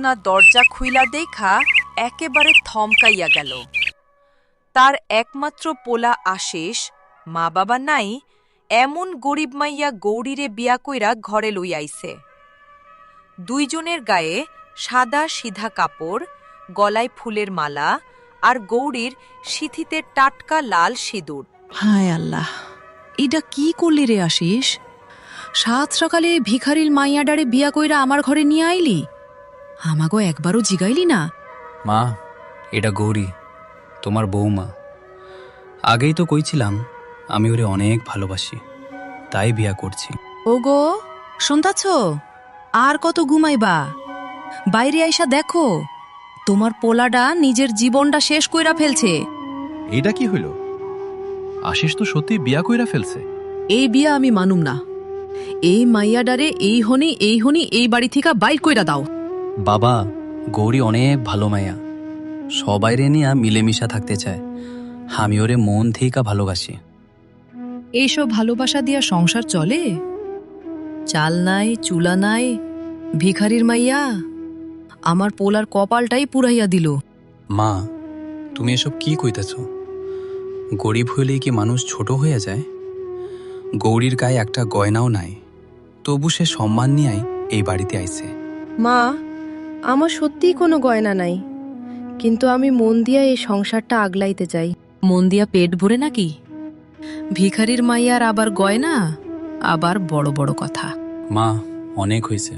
রত্না দরজা খুইলা দেখা একেবারে থমকাইয়া গেল। তার একমাত্র পোলা আশিস, মা বাবা নাই, এমন গরিব মাইয়া গৌরীরে বিয়া কইরা ঘরে লই আইছে। দুইজনের গায়ে সাদা সিধা কাপড়, গলায় ফুলের মালা, আর গৌরীর সিথিতে টাটকা লাল সিঁদুর। হায় আল্লাহ, এটা কি করলি রে আশিস? সাত সকালে ভিখারির মাইয়াডারে বিয়া কইরা আমার ঘরে নিয়ে আইলি, আমাগো একবারও জিগাইলি না? মা, এটা গৌরী, তোমার বৌমা। আগেই তো কইছিলাম আমি ওরে অনেক ভালোবাসি, তাই বিয়া করছি। ওগো, শুনতাছ? আর কত ঘুমাইবা? বাইরে আইসা দেখো, তোমার পোলাডা নিজের জীবনটা শেষ কইরা ফেলছে। এটা কি হইল? আশিস তো সত্যি বিয়া কইরা ফেলছে। এই বিয়া আমি মানুম না। এই মাইয়াডারে এই হনি এই বাড়ি থেকে বাইর কইরা দাও। বাবা, গৌরী অনেক ভালো মাইয়া, সবাইরে নিয়ে মিলেমিশা থাকতে চায়। আমি ওরে মন থেকে ভালোবাসি। এইসব ভালোবাসা দিয়া সংসার চলে? চাল নাই, চুলা নাই, ভিখারির মাইয়া আমার পোলার কপালটাই পুরাইয়া দিল। মা, তুমি এসব কি কইতেছ? গরিব হইলেই কি মানুষ ছোট হয়ে যায়? গৌরীর গায়ে একটা গয়নাও নাই, তবু সে সম্মান নিয়ে এই বাড়িতে আইছে। মা, আমার সত্যিই কোনো গয়না নাই, কিন্তু আমি মন দিয়া এই সংসারটা আগলাইতে চাই। মন দিয়া পেট ভরে নাকি? ভিখারির মাইয়ার আবার গয়না, আবার বড় বড় কথা। মা, অনেক হয়েছে।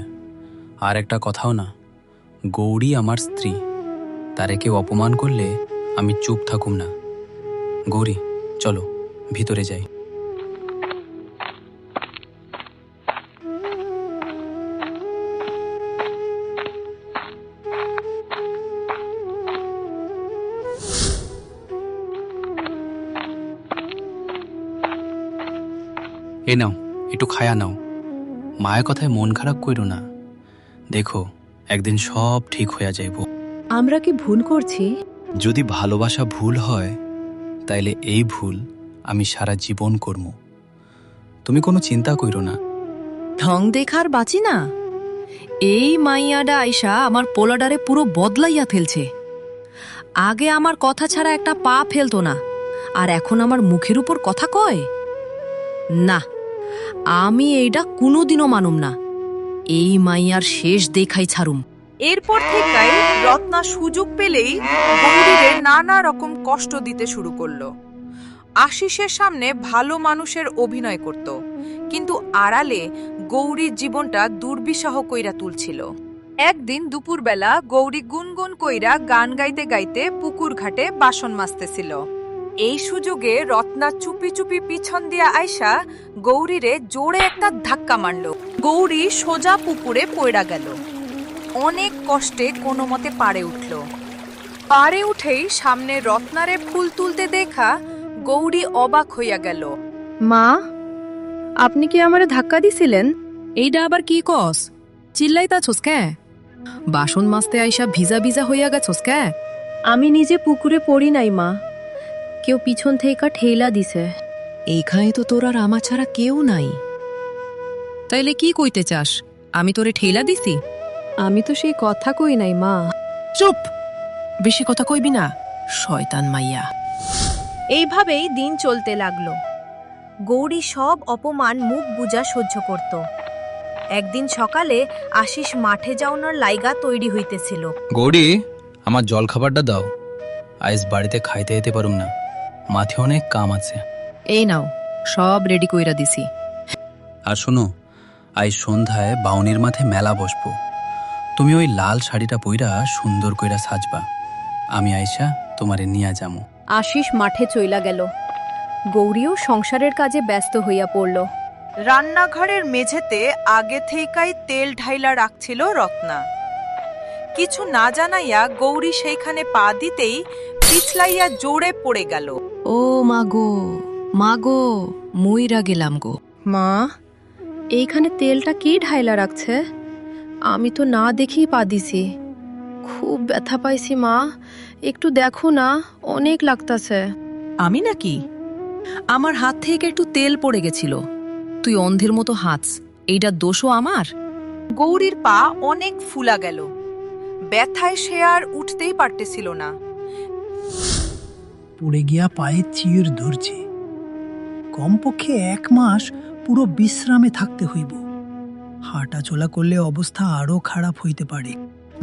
আর একটা কথাও না, গৌরী আমার স্ত্রী, তারে কেউ অপমান করলে আমি চুপ থাকুম না। গৌরী, চলো ভিতরে যাই। এ নাও, একটু খায়া নাও। মায়ের কথায় মন খারাপ কইরো না। দেখো, একদিন সব ঠিক হইয়া যাইব। আমরা কি ভুল করছি? যদি ভালোবাসা ভুল হয়, তাইলে এই ভুল আমি সারা জীবন করব। তুমি কোনো চিন্তা কইরো না। ঢং দেখার বাঁচি না। এই মাইয়াডা আইসা আমার পোলাডারে পুরো বদলাইয়া ফেলছে। আগে আমার কথা ছাড়া একটা পা ফেলতো না, আর এখন আমার মুখের উপর কথা কয়। না, আমি এইটা কোনোদিনও মানুম না। এই মাইয়ার শেষ দেখাই ছাড়ুম। এরপর থেকেই রত্না সুযোগ পেলেই গৌরীরে নানা রকম কষ্ট দিতে শুরু করলো। আশিসের সামনে ভালো মানুষের অভিনয় করত, কিন্তু আড়ালে গৌরীর জীবনটা দুর্বিষহ কইরা তুলছিল। একদিন দুপুরবেলা গৌরী গুনগুন কইরা গান গাইতে গাইতে পুকুর ঘাটে বাসন মাজতেছিল। এই সুযোগে রত্না চুপি চুপি পিছন দিয়া আইসা গৌরীরে জোরে একটা ধাক্কা মারল। গৌরী সোজা পুকুরে পইড়া গেল। অনেক কষ্টে কোনো মতে পাড়ে উঠল। পাড়ে উঠেই সামনে রত্নারে ফুল তুলতে দেখা গৌরী অবাক হইয়া গেল। মা, আপনি কি আমারে ধাক্কা দিছিলেন? এইটা আবার কি কস? চিল্লাইতাছস কে? বাসন মাজতে আইসা ভিজা ভিজা হইয়া গেছস কে? আমি নিজে পুকুরে পড়ি নাই মা, কেউ পিছন থেকে ঠেলা দিছে। এইখানে তো তোর আর আমার ছাড়া কেউ নাই। তাইলে কি কইতে চাস? আমি তোরে ঠেলা দিছি? আমি তো সেই কথা কই নাই মা। চুপ! বেশি কথা কইবি না, শয়তান মাইয়া। এইভাবেই দিন চলতে লাগলো। গৌরী সব অপমান মুখ বুজা সহ্য করত। একদিন সকালে আশিস মাঠে যাওয়ার লাইগা তৈরি হইতেছিল। গৌরী, আমার জল খাবারটা দাও। আইস বাড়িতে খাইতে যেতে পারুম না, মাঠে অনেক কাম আছে। এই নাও, সব রেডি কইরা দিছি। আর শোনো, আজ সন্ধ্যায় বাউনির মাঠে মেলা বসবো। তুমি ওই লাল শাড়িটা পইরা সুন্দর কইরা সাজবা। আমি আইসা তোমারে নিয়া যামু। আশিস মাঠে চইলা গেল। গৌরীও সংসারের কাজে ব্যস্ত হইয়া পড়ল। রান্নাঘরের মেঝেতে আগে থেকেই তেল ঢাইলা রাখছিল রত্না। কিছু না জানাইয়া গৌরী সেইখানে পা দিতেই পিছলাইয়া জোরে পড়ে গেল। ও মাগো, মাগো, মুইরা গেলাম গো। মা, এইখানে তেলটা কি ঢাইলা রাখছে? আমি তো না দেখেই পা দিছি। খুব ব্যথা পাইছি মা, একটু দেখো না, অনেক লাগতাছে। আমি নাকি? আমার হাত থেকে একটু তেল পড়ে গেছিল। তুই অন্ধের মতো হাঁচ, এইটা দোষও আমার? গৌরীর পা অনেক ফুলা গেল। ব্যথায় সে আর উঠতেই পারতেছিল না। পড়ে গিয়া পায়ে চির ধরছে। কমপক্ষে 1 মাস পুরো বিশ্রামে থাকতে হইব। হাঁটা চলা করলে অবস্থা আরো খারাপ হইতে পারে।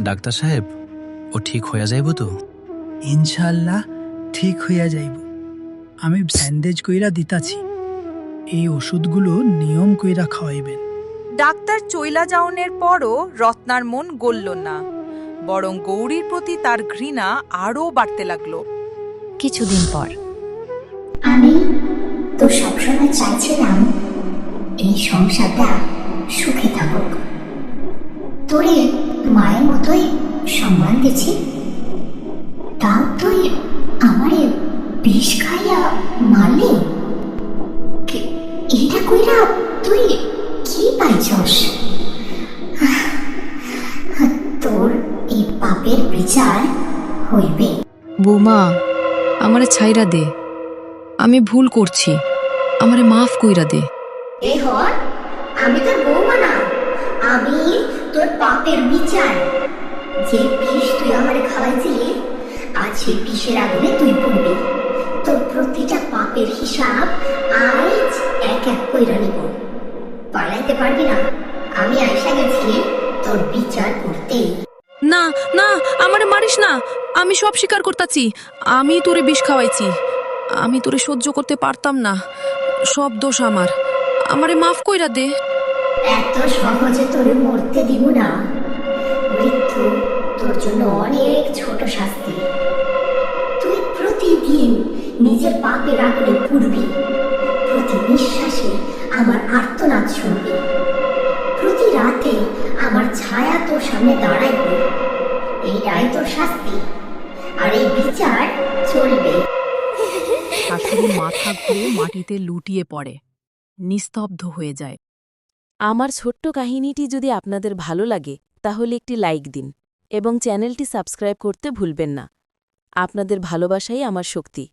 ডাক্তার সাহেব, ও ঠিক হয়ে যাইব তো? ইনশাল্লাহ ঠিক হইয়া যাইব। আমি ব্যান্ডেজ কইরা দিতাছি। এই ওষুধগুলো নিয়ম কইরা খাওয়াইবেন। ডাক্তার চইলা যাওনের পরও রত্নার মন গলল না, বরং গৌরীর প্রতি তার ঘৃণা আরও বাড়তে লাগলো। কিছুদিন পর আমি তো সবসময় চাইছিলাম এই সংসারটা সুখে থাকুক। তোরে মায়ের মতোই সম্মান দিছি, তাও তুই আমারে বিষ খাইয়া মারলি। এটা কইরা তুই কি পাইছস? তোর এই পাপের বিচার হইবে। বৌমা, আমারে ছাইরা দে, আমি ভুল করছি, আমারে মাফ কইরা দে। এ হর, আমি তোর বৌমা না, আমি তোর পাপের বিচার। যে বিষ তুই আমারে খাওয়াইছিলি, আজ সেই বিষের আগুনে তুই পড়বি। তোর প্রতিটা পাপের হিসাব আজ এক এক কইরা নিব। পালাইতে পারবি না, আমি আইসা গেছি তোর বিচার করতে। না না, আমারে মারিস না, আমি সব স্বীকার করতাছি, আমি তোরে বিষ খাওয়াইছি, আমি তোরে সহ্য করতে পারতাম না, সব দোষ আমার, আমারে মাফ কইরা দে। এত সহজে তোরে মরতে দিব না। মৃত্যু তোর জন্য অনেক ছোট শাস্তি। তুই প্রতিদিন নিজের পাপের আগুনে পুড়বি, প্রতি নিঃশ্বাসে আমার আর্তনাদ শুনবি, প্রতি রাতে আমার ছায়া তোর সামনে দাঁড়াইবে। এইটাই তোর শাস্তি, আর এই বিচার চলবে। শাশুড়ি মাথা ঘুরে মাটিতে লুটিয়ে পড়ে, নিস্তব্ধ হয়ে যায়। আমার ছোট্ট কাহিনীটি যদি আপনাদের ভালো লাগে তাহলে একটি লাইক দিন এবং চ্যানেলটি সাবস্ক্রাইব করতে ভুলবেন না। আপনাদের ভালোবাসাই আমার শক্তি।